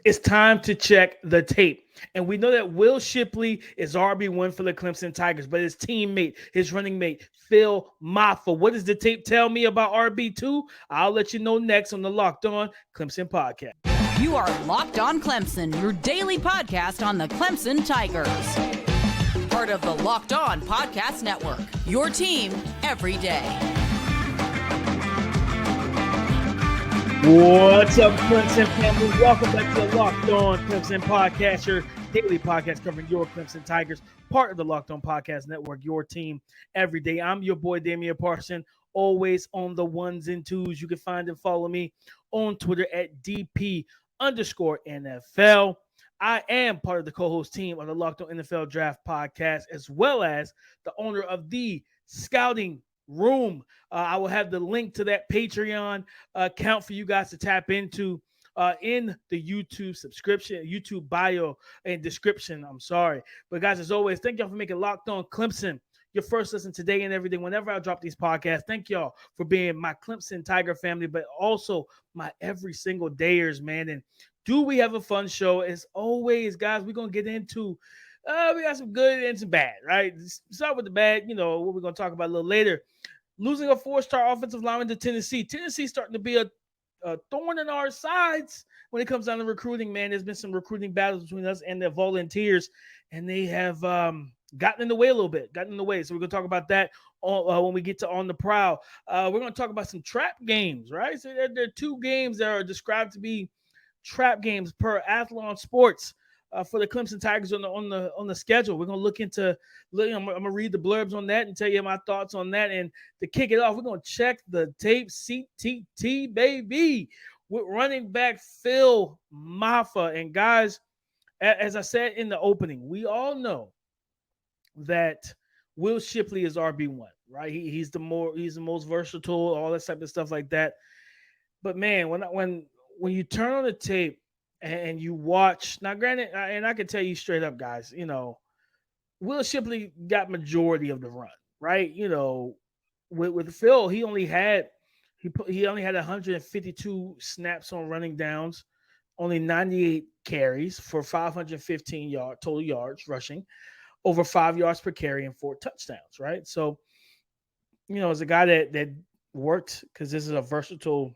It's time to check the tape. And we know that Will Shipley is RB1 for the Clemson Tigers, but his teammate, his running mate, Phil Mafah. What does the tape tell me about RB2? I'll let you know next on the Locked On Clemson Podcast. You are Locked On Clemson, your daily podcast on the Clemson Tigers. Part of the Locked On Podcast Network, your team every day. What's up, Clemson family? Welcome back to the Locked On Clemson Podcast, your daily podcast covering your Clemson Tigers, part of the Locked On Podcast Network, your team every day. I'm your boy, Damian Parson, always on the ones and twos. You can find and follow me on Twitter at DP_NFL. I am part of the co-host team on the Locked On NFL Draft Podcast, as well as the owner of the Scouting Room. I will have the link to that Patreon account for you guys to tap into in the YouTube bio and description. I'm sorry. But guys, as always, thank y'all for making Locked On Clemson your first listen today and every day. Whenever I drop these podcasts, thank y'all for being my Clemson Tiger family, but also my every single dayers, man. And do we have a fun show? As always, guys, we're going to get into we got some good and some bad, right? Start with the bad, what we're going to talk about a little later. Losing a four-star offensive lineman to Tennessee. Tennessee starting to be a thorn in our sides when it comes down to recruiting, man. There's been some recruiting battles between us and the Volunteers, and they have gotten in the way a little bit, So we're going to talk about that when we get to On the Prowl. We're going to talk about some trap games, right? So there are two games that are described to be trap games per Athlon Sports. For the Clemson Tigers on the schedule. We're going to look into, I'm going to read the blurbs on that and tell you my thoughts on that. And to kick it off, we're going to check the tape, CTT, baby, with running back Phil Mafah. And guys, as I said in the opening, we all know that Will Shipley is RB1, right? He's the most versatile, all that type of stuff like that. But man, when you turn on the tape, and you watch, now granted, and I can tell you straight up, guys, Will Shipley got majority of the run, right? With Phil, he only had 152 snaps on running downs, only 98 carries for 515 total yards rushing, over 5 yards per carry and 4 touchdowns, right? So, as a guy that worked, because this is a versatile.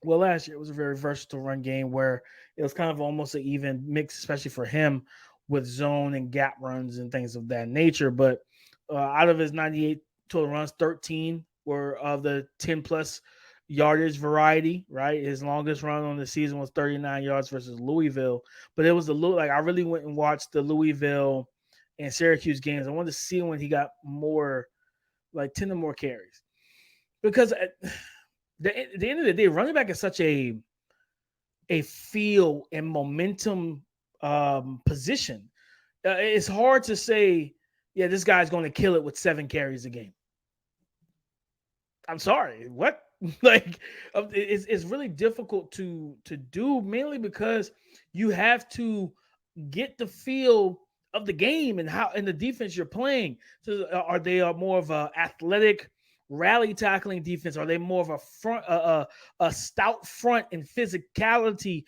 Well, last year it was a very versatile run game where it was kind of almost an even mix, especially for him with zone and gap runs and things of that nature. But out of his 98 total runs, 13 were of the 10-plus yardage variety, right? His longest run on the season was 39 yards versus Louisville. But it was I really went and watched the Louisville and Syracuse games. I wanted to see when he got more, like 10 or more carries. Because at the end of the day, running back is such a feel and momentum position. It's hard to say, yeah, this guy's going to kill it with 7 carries a game. I'm sorry, what? It's really difficult to do, mainly because you have to get the feel of the game and how and the defense you're playing. So are they more of a athletic rally tackling defense? Are they more of a front, a stout front and physicality,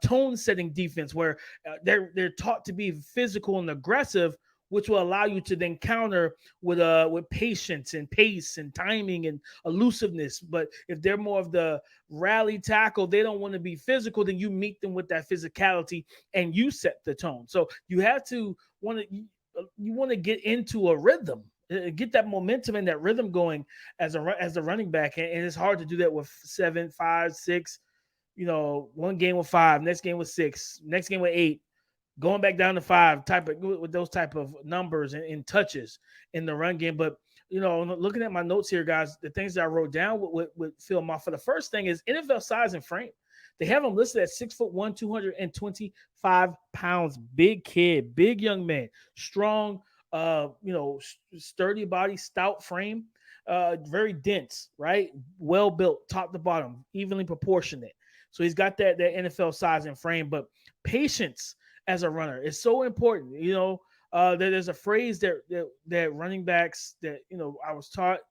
tone setting defense where they're taught to be physical and aggressive, which will allow you to then counter with patience and pace and timing and elusiveness. But if they're more of the rally tackle, they don't want to be physical, then you meet them with that physicality and you set the tone. So you have to want to get into a rhythm. Get that momentum and that rhythm going as the running back, and it's hard to do that with 7, 5, 6. One game with 5, next game with 6, next game with 8, going back down to 5. With those type of numbers and touches in the run game. But looking at my notes here, guys, the things that I wrote down with Phil Mafah. The first thing is NFL size and frame. They have him listed at 6'1", 225 pounds. Big kid, big young man, strong. Sturdy body, stout frame, very dense, right? Well built, top to bottom, evenly proportionate. So he's got that NFL size and frame, but patience as a runner is so important. There's a phrase that running backs that I was taught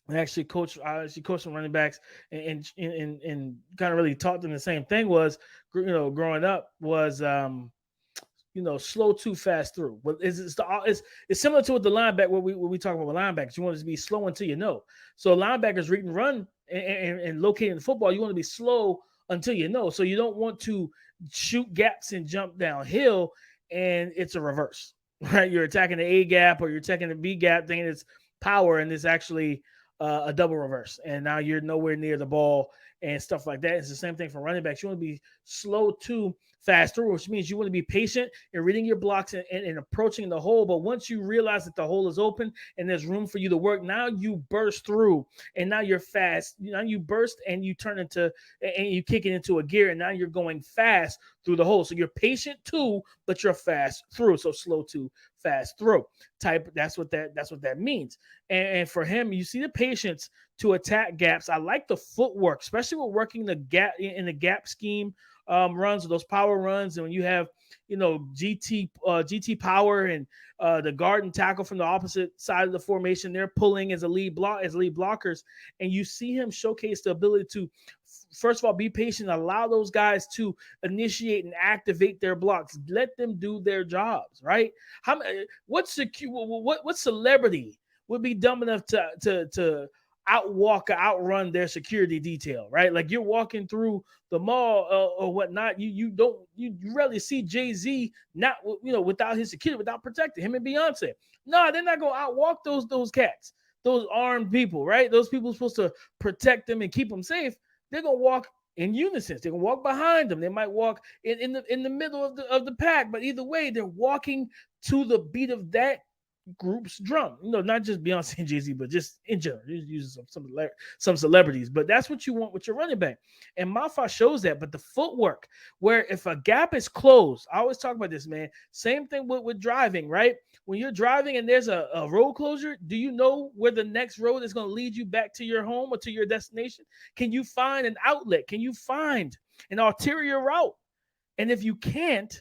I actually coached some running backs and kind of really taught them the same thing was, growing up was, slow too fast through. But it's similar to what the linebacker, what we talk about with linebackers. You want it to be slow until you know. So linebackers read and run and locating the football, you want to be slow until you know. So you don't want to shoot gaps and jump downhill and it's a reverse, right? You're attacking the A gap or you're attacking the B gap, thinking it's power, and it's actually a double reverse. And now you're nowhere near the ball and stuff like that. It's the same thing for running backs. You want to be slow to fast through, which means you want to be patient in reading your blocks and approaching the hole. But once you realize that the hole is open and there's room for you to work, now you burst through and now you're fast. Now you burst and you turn into and you kick it into a gear, and now you're going fast through the hole. So you're patient too, but you're fast through. So slow to fast through type. That's what that means. And for him, you see the patience to attack gaps. I like the footwork, especially with working the gap in the gap scheme runs, or those power runs. And when you have, GT power and the guard and tackle from the opposite side of the formation, they're pulling as lead blockers. And you see him showcase the ability to, first of all, be patient, allow those guys to initiate and activate their blocks, let them do their jobs, right? What celebrity would be dumb enough to outrun their security detail, right? Like you're walking through the mall or whatnot. You rarely see Jay-Z not, without his security, without protecting him and Beyonce. No, they're not going to outwalk those cats, those armed people, right? Those people are supposed to protect them and keep them safe. They're going to walk in unison. They're going to walk behind them. They might walk in the middle of the pack, but either way, they're walking to the beat of that group's drum. Not just Beyonce and Jay-Z, but just in general. Just using some celebrities. But that's what you want with your running back. And Mafah shows that. But the footwork, where if a gap is closed, I always talk about this, man. Same thing with driving, right? When you're driving and there's a road closure, do you know where the next road is going to lead you back to your home or to your destination? Can you find an outlet? Can you find an ulterior route? And if you can't,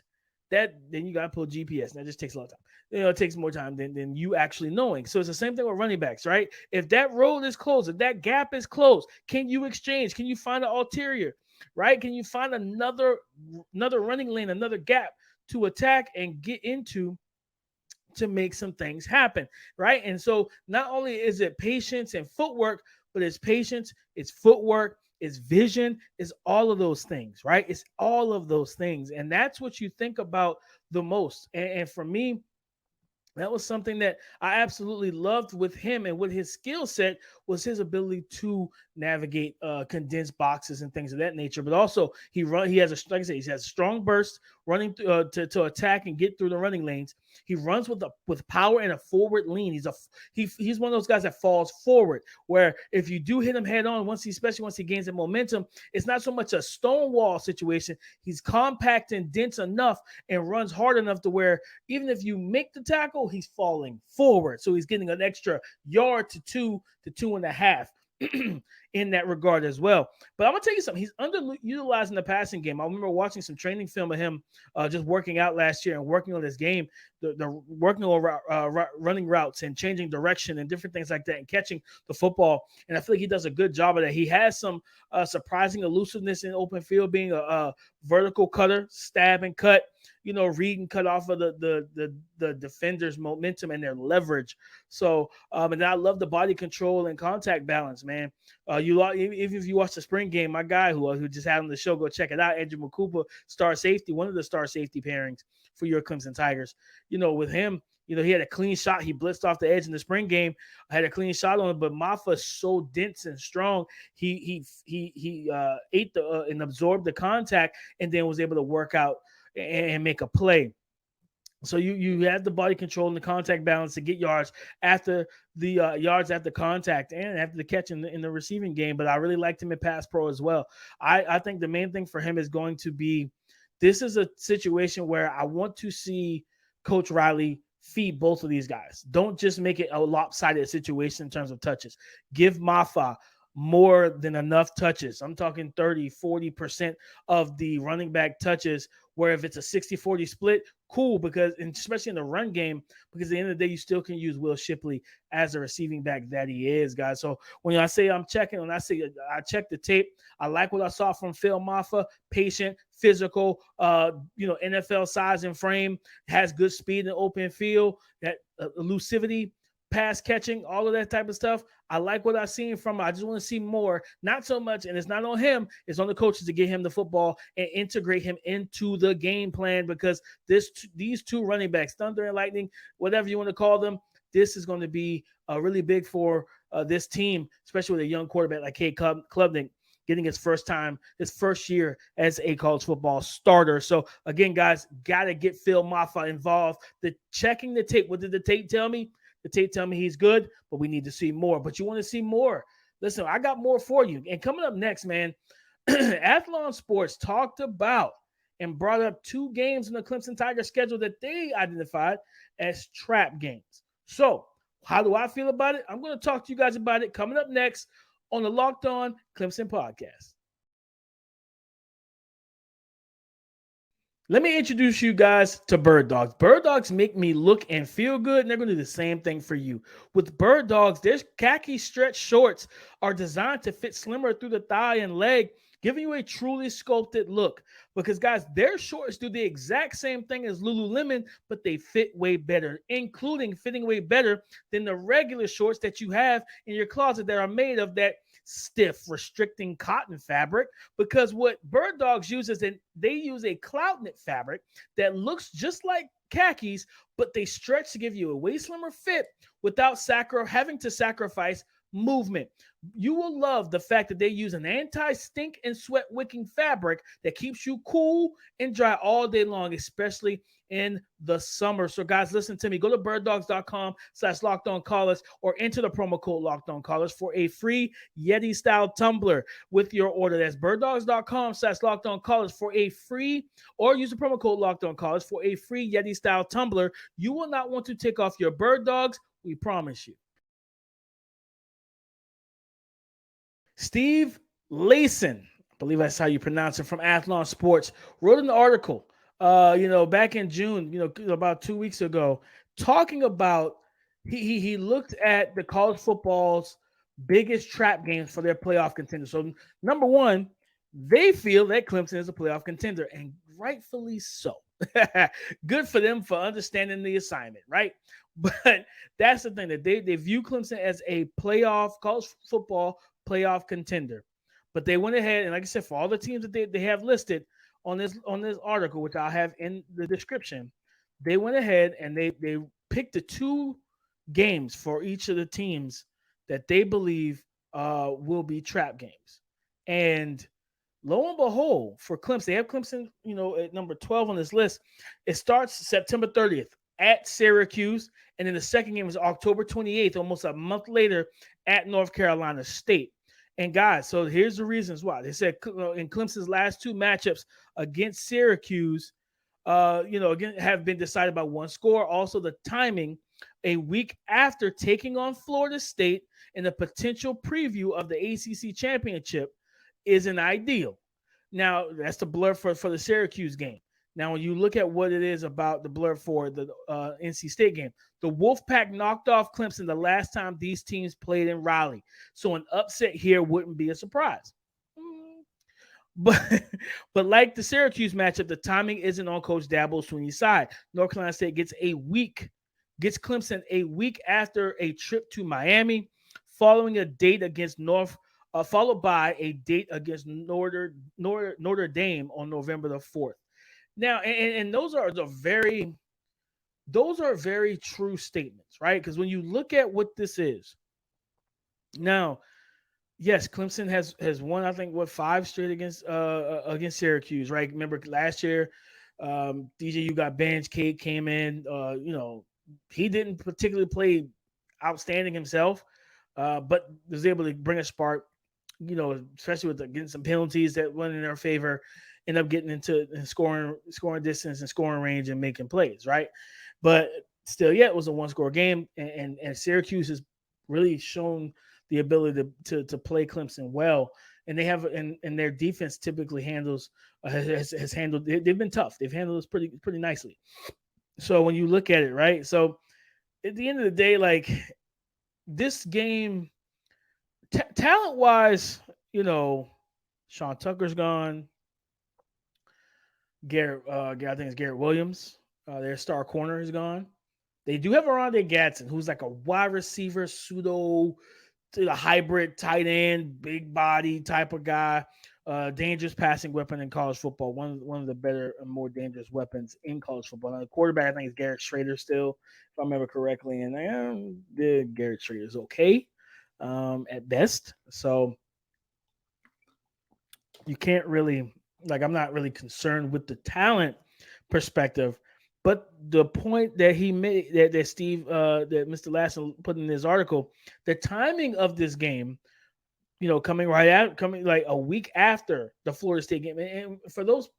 then you got to pull GPS. And that just takes a lot of time. It takes more time than you actually knowing. So it's the same thing with running backs, right? If that road is closed, if that gap is closed, can you exchange? Can you find an ulterior, right? Can you find another running lane, another gap to attack and get into to make some things happen, right? And so not only is it patience and footwork, but it's patience, it's footwork, it's vision, it's all of those things, right? It's all of those things. And that's what you think about the most. And for me, that was something that I absolutely loved with him, and with his skill set was his ability to navigate condensed boxes and things of that nature. But also he has a strong burst running to attack and get through the running lanes. He runs with power and a forward lean. He's one of those guys that falls forward, where if you do hit him head on, especially once he gains the momentum, it's not so much a stonewall situation. He's compact and dense enough and runs hard enough to where even if you make the tackle, he's falling forward. So he's getting an extra yard to 2.5 in that regard as well. But I'm gonna tell you something. He's underutilized in the passing game. I remember watching some training film of him just working out last year and working on this game, the working on running routes and changing direction and different things like that and catching the football. And I feel like he does a good job of that. He has some surprising elusiveness in open field, being a vertical cutter, stab and cut, read and cut off of the defender's momentum and their leverage. So, and I love the body control and contact balance, man. If you watch the spring game, my guy who just had on the show, go check it out. Andrew Makupa, star safety, one of the star safety pairings for your Clemson Tigers. With him, he had a clean shot. He blitzed off the edge in the spring game. I had a clean shot on it, but Mafah is so dense and strong. He ate and absorbed the contact, and then was able to work out and make a play. So you have the body control and the contact balance to get yards after the yards after contact and after the catch in the receiving game. But I really liked him in pass pro as well. I think the main thing for him is going to be, this is a situation where I want to see Coach Riley feed both of these guys. Don't just make it a lopsided situation in terms of touches. Give Mafah more than enough touches. I'm talking 30, 40% of the running back touches, where if it's a 60-40 split, cool, because especially in the run game, because at the end of the day, you still can use Will Shipley as a receiving back that he is, guys. So when I say I'm checking, when I say I check the tape, I like what I saw from Phil Mafah, patient, physical, NFL size and frame, has good speed in the open field, that elusivity, pass catching, all of that type of stuff. I like what I've seen from him. I just want to see more. Not so much, and it's not on him. It's on the coaches to get him the football and integrate him into the game plan, because these two running backs, Thunder and Lightning, whatever you want to call them, this is going to be really big for this team, especially with a young quarterback like Cade Klubnik getting his first year as a college football starter. So again, guys, got to get Phil Mafah involved. Checking the tape. What did the tape tell me? The tape tell me he's good, but we need to see more. But you want to see more. Listen, I got more for you. And coming up next, man, Athlon Sports talked about and brought up 2 games in the Clemson Tigers schedule that they identified as trap games. So how do I feel about it? I'm going to talk to you guys about it coming up next on the Locked On Clemson podcast. Let me introduce you guys to Bird Dogs. Bird Dogs make me look and feel good, and they're going to do the same thing for you. With Bird Dogs, their khaki stretch shorts are designed to fit slimmer through the thigh and leg, giving you a truly sculpted look. Because, guys, their shorts do the exact same thing as Lululemon, but they fit way better, including fitting way better than the regular shorts that you have in your closet that are made of that stiff, restricting cotton fabric. Because what Bird Dogs uses, and they use a cloud knit fabric that looks just like khakis, but they stretch to give you a way slimmer fit without having to sacrifice movement. You will love the fact that they use an anti-stink and sweat wicking fabric that keeps you cool and dry all day long, especially in the summer. So guys, listen to me. Go to birddogs.com/lockedOnCallers or enter the promo code LockedOnCallers for a free Yeti style tumbler with your order. That's birddogs.com/lockedOnCallers for a free, or use the promo code LockedOnCallers for a free Yeti style tumbler. You will not want to take off your Bird Dogs. We promise you. Steve Layson, I believe that's how you pronounce it, from Athlon Sports, wrote an article, back in June, about 2 weeks ago, talking about he looked at the college football's biggest trap games for their playoff contenders. So, number one, they feel that Clemson is a playoff contender, and rightfully so. Good for them for understanding the assignment, right? But that's the thing, that they view Clemson as a college football playoff contender. But they went ahead, and like I said, for all the teams that they have listed on this article, which I'll have in the description, they went ahead and they picked the 2 games for each of the teams that they believe will be trap games. And lo and behold, for Clemson, they have Clemson, at number 12 on this list. It starts September 30th at Syracuse, and then the second game is October 28th, almost a month later, at North Carolina State. And guys, so here's the reasons why. They said in Clemson's last 2 matchups against Syracuse, again, have been decided by 1 score. Also, the timing, a week after taking on Florida State in a potential preview of the ACC championship, isn't ideal. Now, that's the blur for the Syracuse game. Now, when you look at what it is about the blur for the NC State game, the Wolfpack knocked off Clemson the last time these teams played in Raleigh. So an upset here wouldn't be a surprise. But like the Syracuse matchup, the timing isn't on Coach Dabo Swinney's side. North Carolina State gets Clemson a week after a trip to Miami, following a date against followed by a date against Notre Dame on November the 4th. Now, and those are very true statements, right? Because when you look at what this is, now, yes, Clemson has won, I think, 5 straight against Syracuse, right? Remember last year, DJU got benched, Cade came in, he didn't particularly play outstanding himself, but was able to bring a spark, especially with getting some penalties that went in their favor. End up getting into scoring distance and scoring range and making plays, right? But still, it was a 1-score game, and Syracuse has really shown the ability to play Clemson well. And they have, and their defense typically handles has handled. They've been tough. They've handled us pretty nicely. So when you look at it, right? So at the end of the day, like this game, talent wise, Sean Tucker's gone. Garrett, I think it's Garrett Williams. Their star corner is gone. They do have Arondé Gadsden, who's like a wide receiver, pseudo hybrid tight end, big body type of guy. Dangerous passing weapon in college football. One of the better and more dangerous weapons in college football. Now, the quarterback, I think, is Garrett Schrader still, if I remember correctly. And Garrett Schrader is okay at best. So you can't really, I'm not really concerned with the talent perspective. But the point that he made, that Steve, that Mr. Lassen put in his article, the timing of this game, coming like a week after the Florida State game. And for those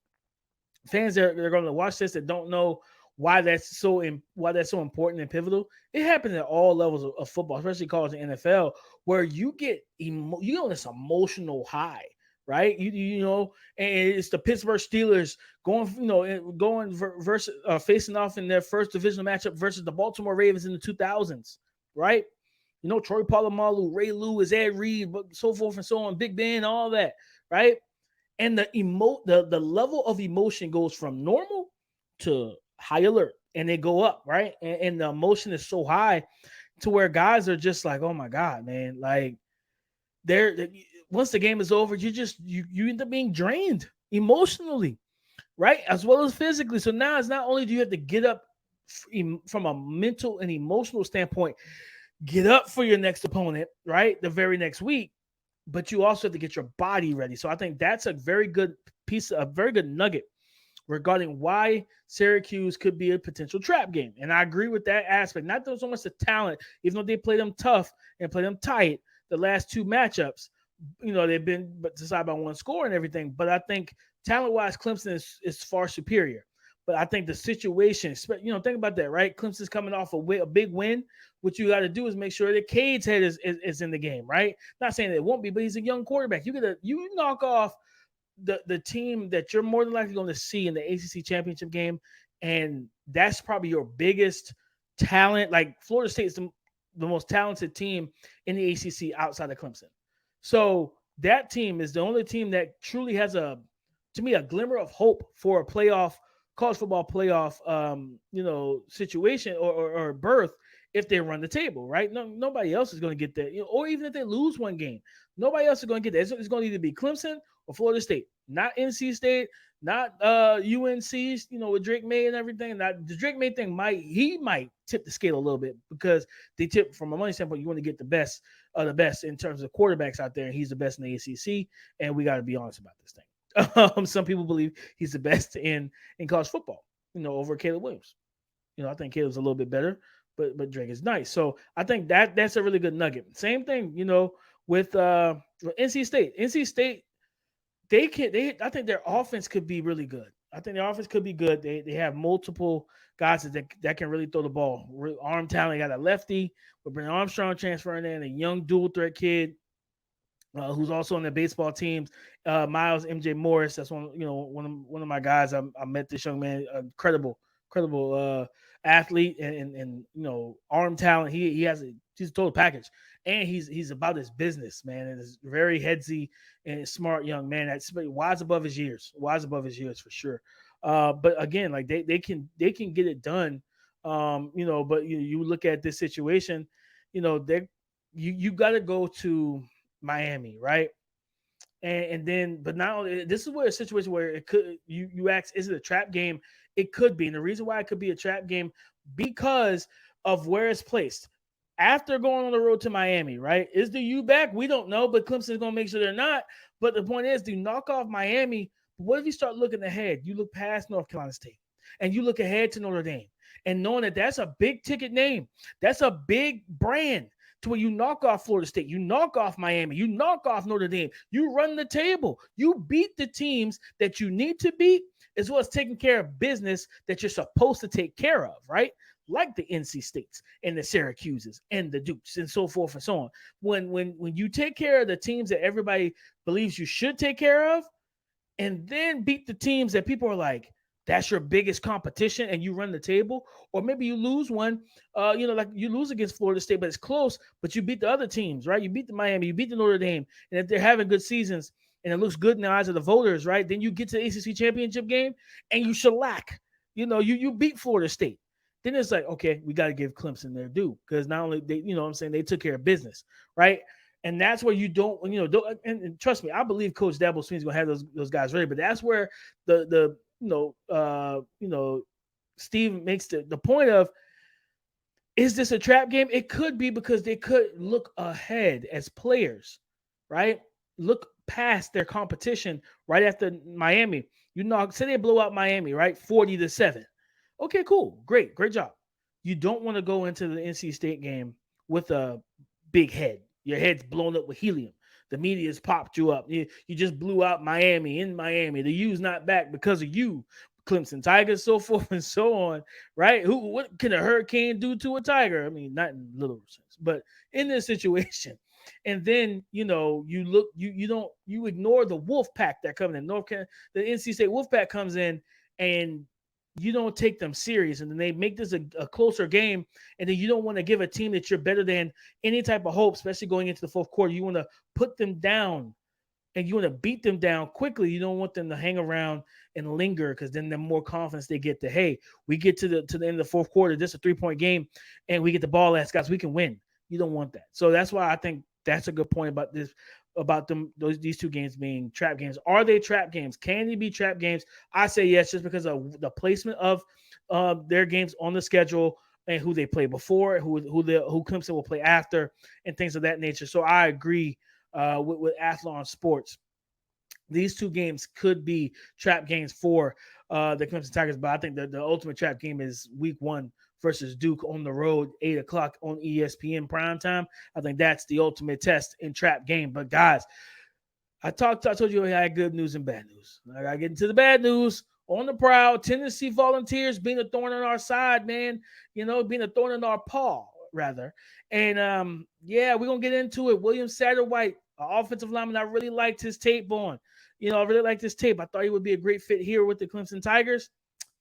fans that are going to watch this that don't know why that's so important and pivotal, it happens at all levels of football, especially college and NFL, where you get on this emotional high, right? And it's the Pittsburgh Steelers going versus facing off in their first divisional matchup versus the Baltimore Ravens in the 2000s, right? Troy Polamalu, Ray Lewis, Ed Reed, so forth and so on, Big Ben, all that, right? And the level of emotion goes from normal to high alert, and they go up, right? And the emotion is so high to where guys are just like, oh my God, man, like once the game is over, you end up being drained emotionally, right? As well as physically. So now it's not only do you have to get up from a mental and emotional standpoint, get up for your next opponent, right? The very next week, but you also have to get your body ready. So I think that's a very good nugget regarding why Syracuse could be a potential trap game. And I agree with that aspect. Not so much the talent, even though they play them tough and play them tight the last two matchups, they've been decided by one score and everything. But I think talent-wise, Clemson is far superior. But I think the situation, think about that, right? Clemson's coming off a big win. What you got to do is make sure that Cade's head is in the game, right? Not saying that it won't be, but he's a young quarterback. You knock off the team that you're more than likely going to see in the ACC championship game, and that's probably your biggest talent. Like Florida State is the most talented team in the ACC outside of Clemson. So that team is the only team that truly has a glimmer of hope for a college football playoff, situation or berth if they run the table, right? Nobody else is going to get that, or even if they lose one game, nobody else is going to get that. It's going to either be Clemson or Florida State, not NC State, not UNC, with Drake May and everything. Now, the Drake May thing might tip the scale a little bit because they tip from a money standpoint. You want to get the best of the best in terms of quarterbacks out there, and he's the best in the ACC, and we got to be honest about this thing. Some people believe he's the best in college football, over Caleb Williams. I think Caleb's a little bit better, but Drake is nice. So I think that's a really good nugget. Same thing, with NC State. NC State, I think their offense could be really good. I think their offense could be good. They have multiple guys that can really throw the ball. Arm talent. They got a lefty with Brennan Armstrong transferring in, a young dual threat kid. Who's also on the baseball teams, Miles MJ Morris. That's one of my guys. I met this young man, incredible athlete and arm talent. He's a total package, and he's about his business, man. And is very headsy and smart young man. That's wise above his years for sure. But again, like they can get it done. But you look at this situation, you got to go to Miami, right? And then, but not only this is where a situation where it could you ask, is it a trap game? It could be, and the reason why it could be a trap game because of where it's placed. After going on the road to Miami, right? Is the U back? We don't know, but Clemson's gonna make sure they're not. But the point is, do knock off Miami. What if you start looking ahead? You look past North Carolina State, and you look ahead to Notre Dame, and knowing that that's a big ticket name, that's a big brand. To where you knock off Florida State, you knock off Miami, you knock off Notre Dame, you run the table, you beat the teams that you need to beat, as well as taking care of business that you're supposed to take care of, right? like the NC States and the Syracuses and the Dukes and so forth and so on. When you take care of the teams that everybody believes you should take care of, and then beat the teams that people are like, that's your biggest competition, and you run the table, or maybe you lose one, like you lose against Florida State, but it's close, but you beat the other teams, right? You beat the Miami, you beat the Notre Dame, and if they're having good seasons and it looks good in the eyes of the voters, right? Then you get to the ACC championship game and you shellac, you beat Florida State. Then it's like, okay, we got to give Clemson their due, because not only they, they took care of business, right? And that's where you don't, and trust me, I believe Coach Dabo Swinney's gonna have those guys ready. But that's where Steve makes the point of, is this a trap game? It could be, because they could look ahead as players, right? Look past their competition right after Miami. Say they blow out Miami, right? 40-7. Okay, cool. Great job. You don't want to go into the NC State game with a big head. Your head's blown up with helium. The media's popped you up. You just blew out Miami in Miami. The U's not back because of you, Clemson Tigers, so forth and so on, right? What can a hurricane do to a tiger? I mean, not in literal sense, but in this situation. And then, you ignore the wolf pack that comes in. The NC State wolf pack comes in, and you don't take them serious, and then they make this a closer game, and then you don't want to give a team that you're better than any type of hope, especially going into the fourth quarter. You want to put them down, and you want to beat them down quickly. You don't want them to hang around and linger, because then the more confidence they get that, hey, we get to the end of the fourth quarter, this is a 3-point game, and we get the ball last, guys, we can win. You don't want that. So that's why I think that's a good point about this, about these two games being trap games. Are they trap games? Can they be trap games? I say yes, just because of the placement of their games on the schedule and who they play before, who Clemson will play after, and things of that nature. So I agree with Athlon Sports. These two games could be trap games for the Clemson Tigers, but I think the ultimate trap game is Week 1 versus Duke on the road, 8 o'clock on ESPN primetime. I think that's the ultimate test in trap game. But guys, I told you I had good news and bad news. I got to get into the bad news. On the Prowl, Tennessee Volunteers being a thorn in our side, man. Being a thorn in our paw, rather. And, we're going to get into it. William Satterwhite, offensive lineman, I really liked his tape on. I really liked his tape. I thought he would be a great fit here with the Clemson Tigers.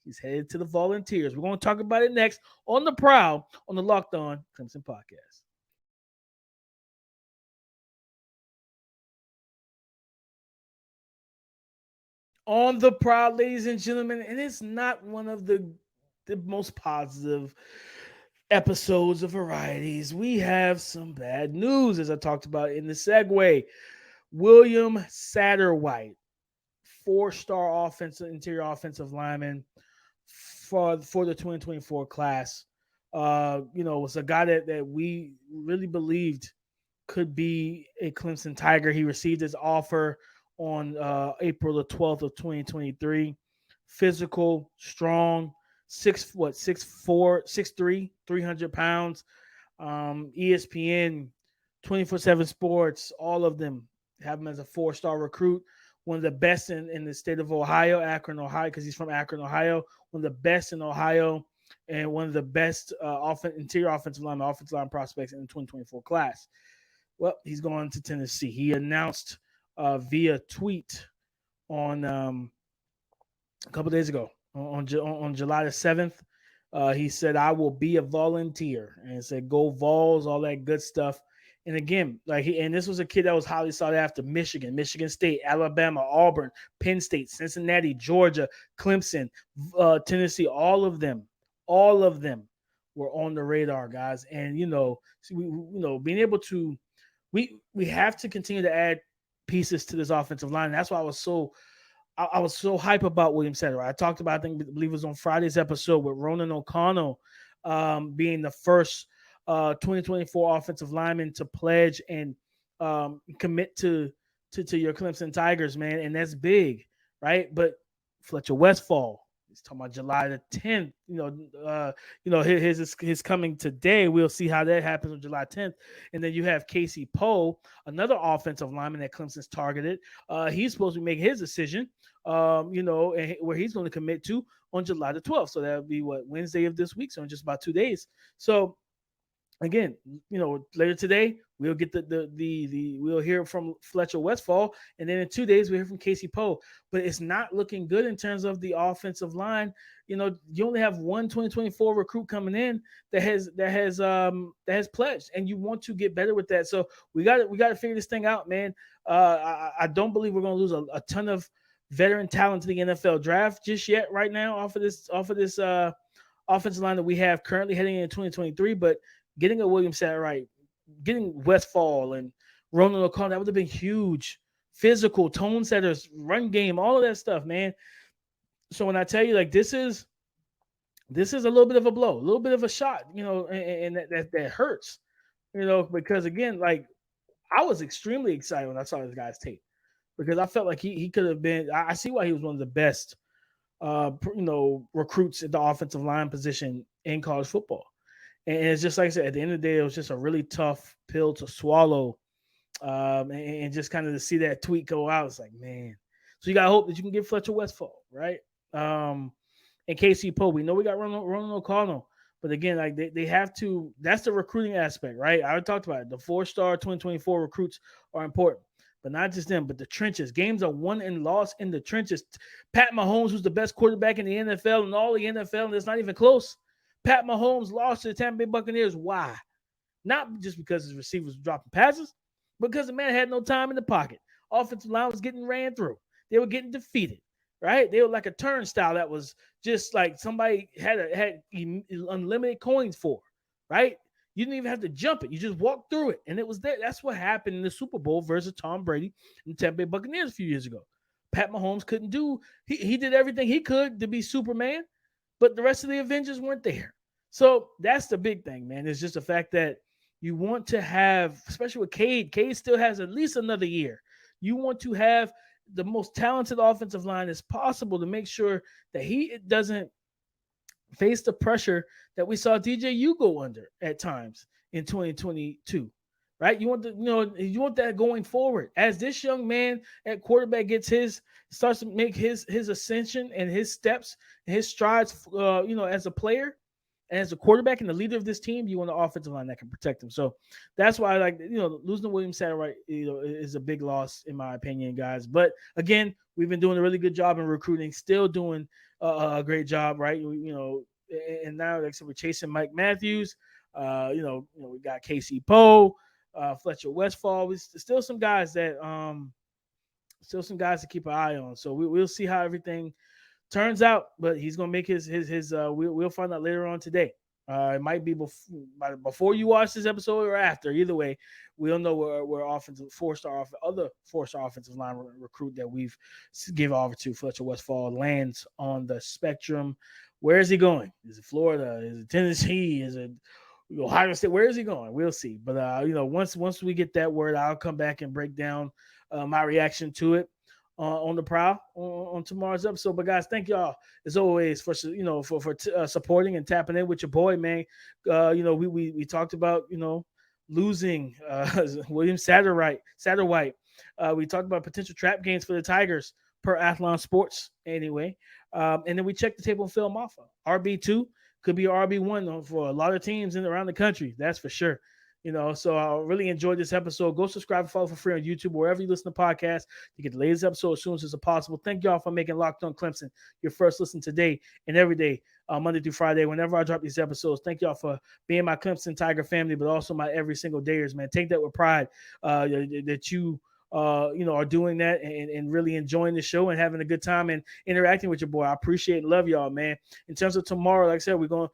He's headed to the Volunteers. We're going to talk about it next on the Prowl on the Locked On Clemson Podcast. On the Prowl, ladies and gentlemen, and it's not one of the most positive episodes of Varieties. We have some bad news, as I talked about in the segue. William Satterwhite, 4-star interior offensive lineman for the 2024 class, was a guy that we really believed could be a Clemson Tiger. He received his offer on April the 12th of 2023. Physical, strong, 6'4", 6'3", 300 pounds. ESPN, 24/7 Sports, all of them have him as a 4-star recruit. One of the best in the state of Ohio, Akron, Ohio, because he's from Akron, Ohio. One of the best in Ohio, and one of the best interior offensive line prospects in the 2024 class. Well, he's going to Tennessee. He announced via tweet on a couple days ago, on July the 7th. He said, "I will be a volunteer," and said, "Go Vols," all that good stuff. And again, this was a kid that was highly sought after. Michigan State, Alabama, Auburn, Penn State, Cincinnati, Georgia, Clemson, Tennessee, all of them were on the radar, guys. And being able to, we have to continue to add pieces to this offensive line. And that's why I was so hype about William Satterwhite. I talked about, I believe it was on Friday's episode, with Ronan O'Connell being the first 2024 offensive lineman to pledge and commit to your Clemson Tigers, man. And that's big, right? But Fletcher Westphal He's talking about July the 10th. His coming today. We'll see how that happens on July 10th. And then you have Casey Poe, another offensive lineman that Clemson's targeted. He's supposed to be making his decision, and where he's going to commit to on July the 12th. So that would be Wednesday of this week. So in just about 2 days. So again, later today we'll get we'll hear from Fletcher Westfall, and then in 2 days we'll hear from Casey Poe. But it's not looking good in terms of the offensive line. You only have one 2024 recruit coming in that has pledged, and you want to get better with that. So we got to figure this thing out, man. I don't believe we're going to lose a ton of veteran talent to the NFL draft just yet right now off of this offensive line that we have currently heading into 2023, but getting a William Satterwright, getting Westfall and Ronan O'Connell, that would have been huge. Physical, tone setters, run game, all of that stuff, man. So when I tell you, this is a little bit of a blow, a little bit of a shot, and that hurts, because again, I was extremely excited when I saw this guy's tape because I felt like he could have been. I see why he was one of the best, recruits at the offensive line position in college football. And it's just like I said, at the end of the day, it was just a really tough pill to swallow. And just kind of to see that tweet go out, it's like, man. So you got to hope that you can get Fletcher Westfall, right? And Casey Poe. We know we got Ronan O'Connell. But again, they have to – that's the recruiting aspect, right? I already talked about it. The 4-star 2024 recruits are important. But not just them, but the trenches. Games are won and lost in the trenches. Pat Mahomes, who's the best quarterback in the NFL and all the NFL, and it's not even close. Pat Mahomes lost to the Tampa Bay Buccaneers. Why? Not just because his receivers were dropping passes, because the man had no time in the pocket. Offensive line was getting ran through. They were getting defeated, right? They were like a turnstile that was just like somebody had unlimited coins for, right? You didn't even have to jump it. You just walked through it, and it was there. That's what happened in the Super Bowl versus Tom Brady and the Tampa Bay Buccaneers a few years ago. Pat Mahomes couldn't do – he did everything he could to be Superman, but the rest of the Avengers weren't there. So that's the big thing, man. It's just the fact that you want to have, especially with Cade still has at least another year. You want to have the most talented offensive line as possible to make sure that he doesn't face the pressure that we saw DJU go under at times in 2022, right? You want you want that going forward. As this young man at quarterback starts to make his ascension and his steps and his strides, as a player, and as a quarterback and the leader of this team, you want an offensive line that can protect him. So that's why losing to William Satterwright, is a big loss in my opinion, guys. But again, we've been doing a really good job in recruiting, still doing a great job, right? And now, like I said, we're chasing Mike Matthews. We got Casey Poe, Fletcher Westfall. We still some guys that to keep an eye on. So we'll see how everything turns out, but he's gonna make his we'll find out later on today. It might be before you watch this episode or after. Either way, we'll know where other 4-star offensive line recruit that we've give over to Fletcher Westfall lands on the spectrum. Where is he going? Is it Florida? Is it Tennessee? Is it Ohio State? Where is he going? We'll see. But once we get that word, I'll come back and break down my reaction to it on the Prowl on tomorrow's episode. But guys, thank y'all as always for supporting and tapping in with your boy, man. We talked about losing William Satterwright. We talked about potential trap games for the Tigers per Athlon Sports anyway. And then we checked the tape on Phil Mafah. RB2 could be RB1 for a lot of teams around the country. That's for sure. So I really enjoyed this episode. Go subscribe and follow for free on YouTube, wherever you listen to podcasts. You get the latest episode as soon as it's possible. Thank y'all for making Locked On Clemson your first listen today and every day, Monday through Friday, whenever I drop these episodes. Thank y'all for being my Clemson Tiger family, but also my every single dayers, man. Take that with pride that you are doing that and really enjoying the show and having a good time and interacting with your boy. I appreciate and love y'all, man. In terms of tomorrow, like I said, we're going to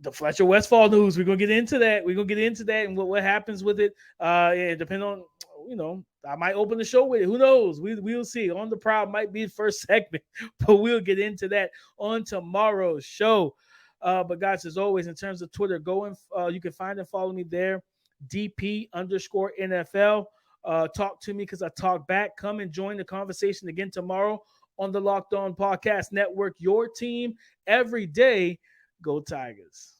the Fletcher Westfall news. We're going to get into that. And what happens with it. And depending on, I might open the show with it. Who knows? We'll see. On the Prowl might be the first segment, but we'll get into that on tomorrow's show. But guys, as always, in terms of Twitter, you can find and follow me there, DP_NFL. Talk to me because I talk back. Come and join the conversation again tomorrow on the Locked On Podcast Network. Your team every day. Go Tigers.